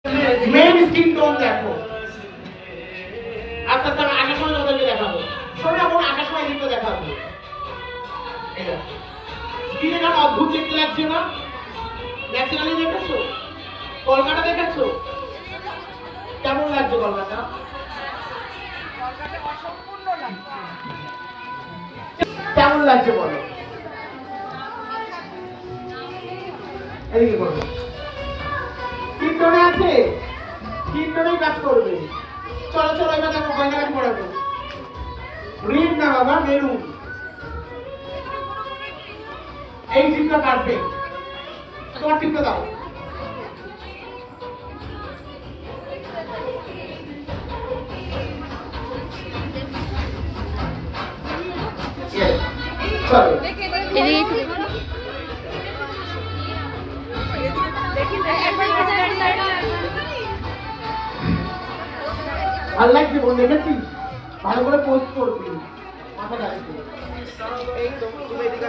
Main skin tone দেখো। আস্তে আস্তে আমি আসার সময় ওদেরকে দেখাবো। সবাই এখন আসার সময় কিন্তু দেখাবো। স্কিনে কেমন অদ্ভুত দেখতে লাগছে না? ন্যাচারালি দেখেছো? কলকাতা দেখেছো? কেমন লাগছে কলকাতা? কেমন লাগছে বলো? এদিকে বলো। স্কিন টোনে আছে? স্কিন টোনেই কাজ করবে। চলো চলো এবার দেখো গয়নাঘাটি পড়াবো। রিড না বাবা, মেরুন। এই টিপটা পারফেক্ট। তোমার টিপটা দাও। চলো ভাল লাগছে বোন, দেখেছিস? ভালো করে পোস্ট করবি। মাথা দাঁড়িয়ে এই তুমি এদিকে